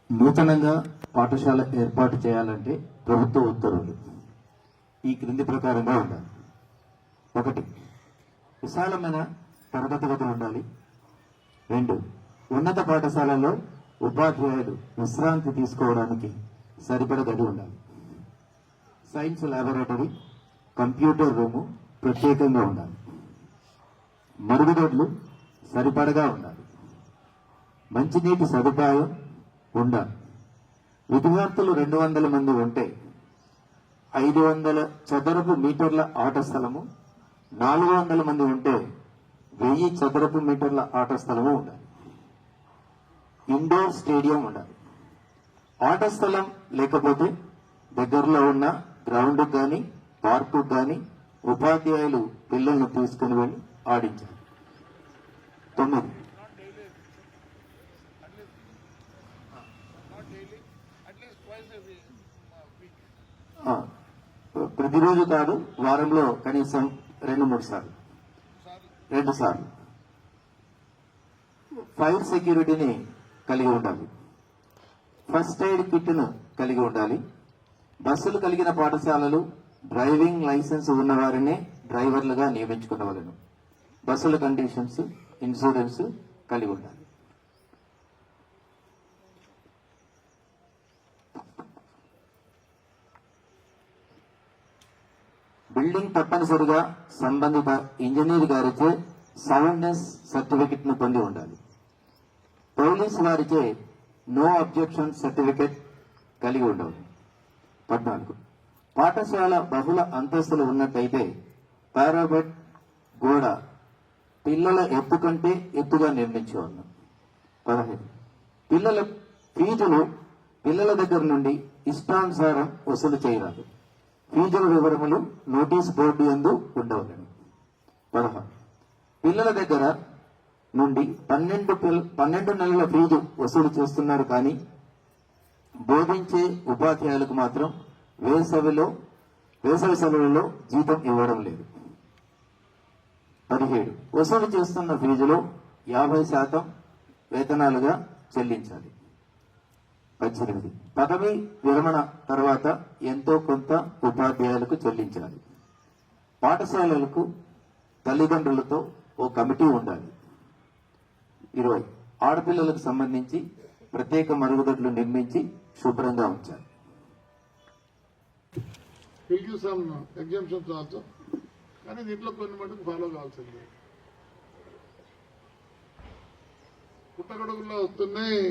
నూతనంగా పాఠశాల ఏర్పాటు చేయాలంటే ప్రభుత్వ ఉత్తర్వులు ఈ క్రింది ప్రకారంగా ఉండాలి. 1. విశాలమైన తరగతి గదులు ఉండాలి. 2. ఉన్నత పాఠశాలలో ఉపాధ్యాయులు విశ్రాంతి తీసుకోవడానికి సరిపడ గది ఉండాలి. సైన్స్ ల్యాబొరేటరీ, కంప్యూటర్ రూము ప్రత్యేకంగా ఉండాలి. మరుగుదొడ్లు సరిపడగా ఉండాలి. మంచినీటి సదుపాయం ఉండాలి. విద్యార్థులు 200 మంది ఉంటే 500 చదరపు మీటర్ల ఆట స్థలము, 400 మంది ఉంటే 1000 చదరపు మీటర్ల ఆట స్థలము ఉండాలి. ఇండోర్ స్టేడియం ఉండాలి. ఆట స్థలం లేకపోతే దగ్గరలో ఉన్న గ్రౌండ్కు కానీ పార్కు కానీ ఉపాధ్యాయులు పిల్లలను తీసుకుని వెళ్ళి ఆడించాలి. 9. ప్రతిరోజు కాదు, వారంలో కనీసం 2-3 సార్లు, 2 సార్లు. ఫైర్ సెక్యూరిటీని కలిగి ఉండాలి. ఫస్ట్ ఎయిడ్ కిట్ను కలిగి ఉండాలి. బస్సులు కలిగిన పాఠశాలలు డ్రైవింగ్ లైసెన్స్ ఉన్నవారినే డ్రైవర్లుగా నియమించుకునవలను. బస్సుల కండిషన్స్, ఇన్సూరెన్స్ కలిగి ఉండాలి. బిల్డింగ్ తప్పనిసరిగా సంబంధిత ఇంజనీర్ గారిచే సౌండ్నెస్ సర్టిఫికెట్ ను పొంది ఉండాలి. పోలీసు వారిచే నో అబ్జెక్షన్ సర్టిఫికెట్ కలిగి ఉండాలి. 14. పాఠశాల బహుళ అంతస్తులు ఉన్నట్టయితే పారాబెట్ గోడ పిల్లల ఎత్తు కంటే ఎత్తుగా నిర్మించవలను. 15. పిల్లల ఫీజులు పిల్లల దగ్గర నుండి ఇష్టానుసారం వసూలు చేయరాదు. ఫీజుల వివరములు నోటీస్ బోర్డు యందు ఉండవలను. 16. పిల్లల దగ్గర నుండి 12 నెలల ఫీజు వసూలు చేస్తున్నారు కానీ బోధించే ఉపాధ్యాయులకు మాత్రం వేసవి సెలవులలో జీతం ఇవ్వడం లేదు. 17. వసూలు చేస్తున్న ఫీజులో 50% వేతనాలుగా చెల్లించాలి. 18. పదవి విరమణ తర్వాత ఎంతో కొంత ఉపాధ్యాయులకు చెల్లించాలి. పాఠశాలలకు తల్లిదండ్రులతో ఓ కమిటీ ఉండాలి. 20. ఆడపిల్లలకు సంబంధించి ప్రత్యేక మరుగుదొడ్లు నిర్మించి శుభ్రంగా ఉంచాలి. కానీ దీంట్లో కొన్ని మటుకు ఫాలో కావాల్సింది. పుట్టగొడుగుల్లో వస్తున్నాయి,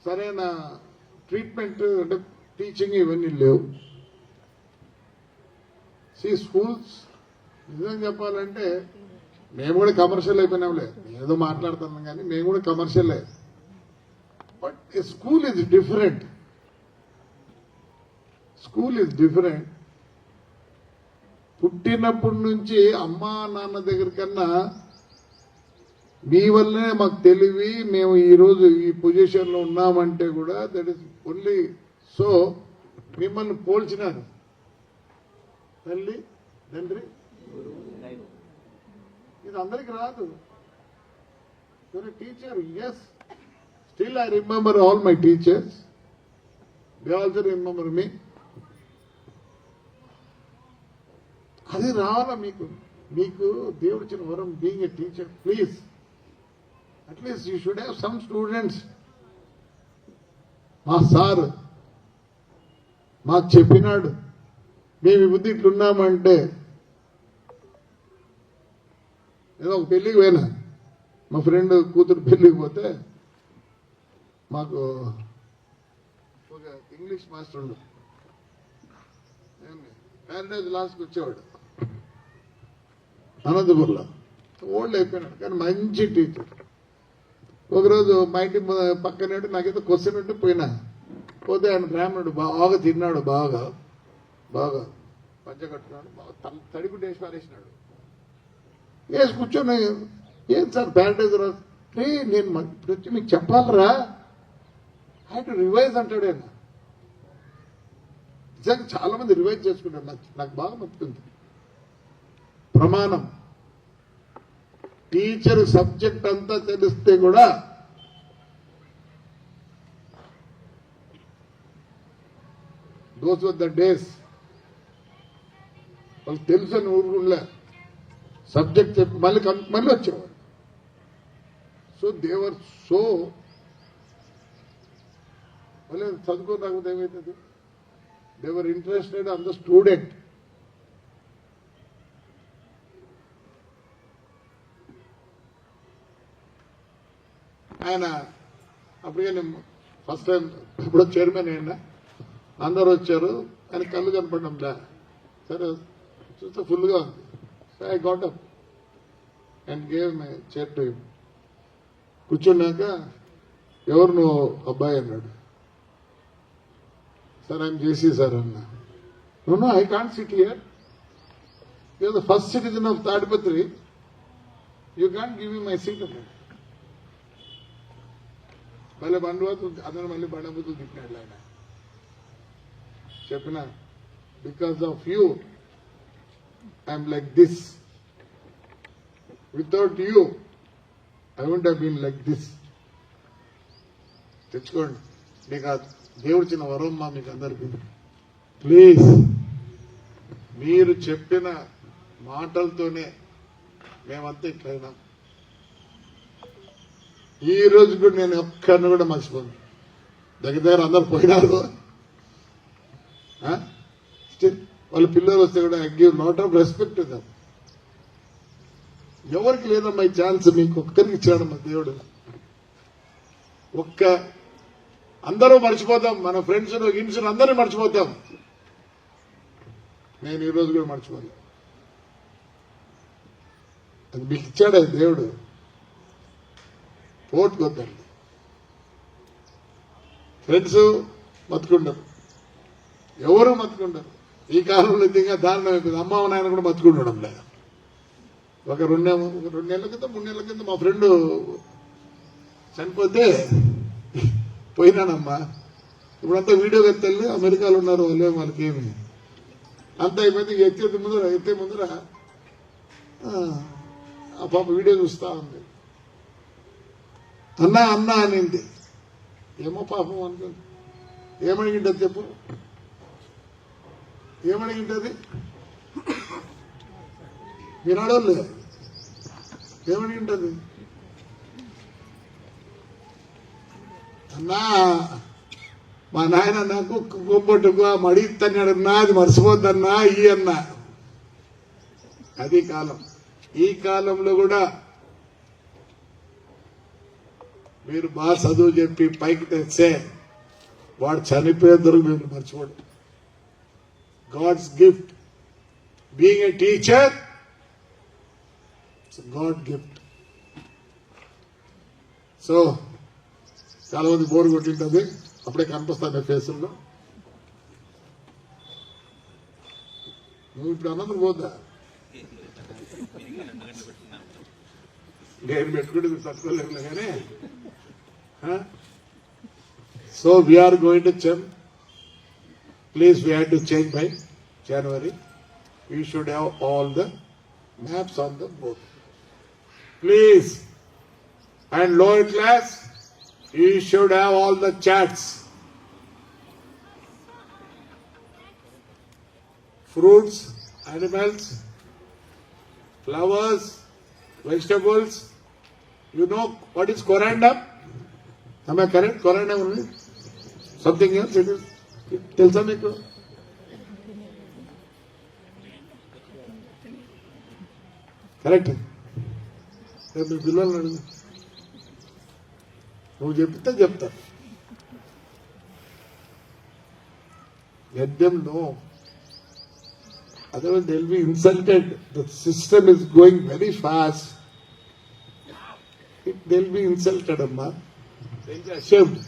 సరైన ట్రీట్మెంట్ అంటే టీచింగ్ ఇవన్నీ లేవు. స్కూల్స్ నిజం చెప్పాలంటే మేము కూడా కమర్షియల్ అయిపోయినాంలే, ఏదో మాట్లాడుతున్నాం కానీ మేము కూడా కమర్షియలే. But school is different. School is different. పుట్టినప్పటి నుంచి అమ్మా నాన్న దగ్గర కన్నా మీ వల్లనే మాకు తెలివి, మేము ఈరోజు ఈ పొజిషన్లో ఉన్నామంటే కూడా దట్ ఈస్ ఓన్లీ సో. మిమ్మల్ని పోల్చినారు తల్లి తండ్రి, ఇది అందరికి రాదు. Your teacher, yes, still I remember all my teachers, they also remember me. అది రావాలా మీకు, మీకు దేవుడు ఇచ్చిన వరం being a teacher. Please at least you should have some students. మా సార్ మాకు చెప్పినాడు, మేము ఈ బుద్ధి ఇట్లున్నామంటే. ఏదో ఒక పెళ్ళికి పోయినా, మా ఫ్రెండ్ కూతురు పెళ్ళికి పోతే మాకు ఒక ఇంగ్లీష్ మాస్టర్ ఉండు, ప్యారడైజ్ లాస్ట్కి వచ్చేవాడు అనంతపూర్లో. ఓల్డ్ అయిపోయినాడు కానీ మంచి టీచర్. ఒకరోజు మా ఇంటి పక్కనే నాకేదో క్వశ్చన్ ఉంటే పోయినా, పోతే ఆయన బ్రాహ్మణుడు బాగా తిన్నాడు, బాగా బాగా పంచ కట్టున్నాడు, బాగా తడిగుడ్డ వేసి పారేసినాడు. వేసి కూర్చొని, ఏం సార్ ప్యారడైజ్ రాదు, నేను ఇప్పుడు వచ్చి మీకు చెప్పాలరా, ఐ టు రివైజ్ అంటాడు ఆయన. నిజంగా చాలా మంది రివైజ్ చేసుకుంటారు, నాకు బాగా నచ్చుతుంది. ప్రమాణం టీచర్ సబ్జెక్ట్ అంతా తెలిస్తే కూడా దోస్ వర్ ద డేస్. వాళ్ళకి తెలుసు అని ఊరుకులే, సబ్జెక్ట్ చెప్పి మళ్ళీ వచ్చేవారు. సో దేవర్ సో మళ్ళీ చదువుకోని రాకపోతే ఏమవుతుంది? దేవర్ ఇంట్రెస్టెడ్ ఆన్ ద స్టూడెంట్. ఆయన అప్పటికే నేను ఫస్ట్ టైం ఇప్పుడు చైర్మన్ అయినా, అందరూ వచ్చారు, ఆయన కళ్ళు కనపడంలా. సరే చూస్తే ఫుల్గా ఉంది. So I got up and gave my chair to him. కూర్చున్నాక ఎవరు నువ్వు అబ్బాయి అన్నాడు. సార్ ఐఎమ్ జేసీ సార్ అన్నా. No I can't sit here, you are the first citizen of Tadipatri, you can't give me my seat అన్నాడు. మళ్ళీ బండ్వాతు అతను మళ్ళీ బండబుద్ధులు తిప్పినాడు ఆయన. చెప్పిన because of you I am like this, without you I won't have been like this. తెచ్చుకోండి, మీకు ఆ దేవుడు చిన్న వరం మా మీకు అందరికీ. ప్లీజ్ మీరు చెప్పిన మాటలతోనే మేమంతా ఇట్లయినాం. ఈ రోజు కూడా నేను ఒక్కరిని కూడా మర్చిపోను. దగ్గర అందరు పోయినారు. స్టిల్ వాళ్ళ పిల్లలు వస్తే కూడా I give lot of respect dum. ఎవరికి లేదమ్మా ఈ ఛాన్స్, మీకు ఒక్కరికి ఇచ్చాడమ్మా దేవుడు. అందరూ మర్చిపోతాం, మన ఫ్రెండ్స్ గిన్స్ అందరూ మర్చిపోతాం. నేను ఈ రోజు కూడా మర్చిపోలే. అది మీకు ఇచ్చాడే దేవుడు. పోటుకొద్దండి. ఫ్రెండ్స్ మతుకుండరు, ఎవరు మతుకుండరు. ఈ కాలంలో ఇంకా దారుణం అయిపోయింది. అమ్మ నాయన కూడా మతుకుండడం లేదు. ఒక 2 నెలల క్రితం 3 నెలల కింద మా ఫ్రెండ్ చనిపోతే పోయినానమ్మా. ఇప్పుడంతా వీడియో ఎత్తల్ని అమెరికాలో ఉన్నారు, వాళ్ళకి ఏమి అంతా అయిపోయింది. ఎత్తే ముందర ఆ పాప వీడియో చూస్తా ఉంది. అన్నా అన్నా అనింది. ఏమో పాపం అనుకుంది. ఏమడిగింటది చెప్పు, ఏమడిగింటది? మీరు అడవలే, ఏమడిగింటది? అన్నా మా నాయన నాకు గొప్పట్టుగా మడితన్నాడన్నా, అది మర్చిపోద్దన్నా ఈ అన్నా. అది కాలం. ఈ కాలంలో కూడా మీరు బాగా చదువు చెప్పి పైకి తెస్తే వాడు చనిపోయేందుకు మీరు మర్చిపోడు. God's gift being a teacher, God gift. So చాలా మంది బోర్ కొట్టింటుంది, అప్పుడే కనిపిస్తాను ఫేసుల్లో. నువ్వు ఇప్పుడు అన్నందుకు పోద్దా? నేను పెట్టుకుంటే తట్టుకోలేము కానీ. So we are going to change. Please, we have to change by January. We should have all the maps on the board. Please, and lower class, you should have all the charts. Fruits, animals, flowers, vegetables. You know what is corundum? Am I correct? Corundum only? Something else it is? Tell some people. Correct? రేపు మీ పిల్లలు అడుగు, నువ్వు చెప్తా. Let them know. Otherwise they will be insulted. The system is going very fast. They will be insulted, amma. They'll be ashamed.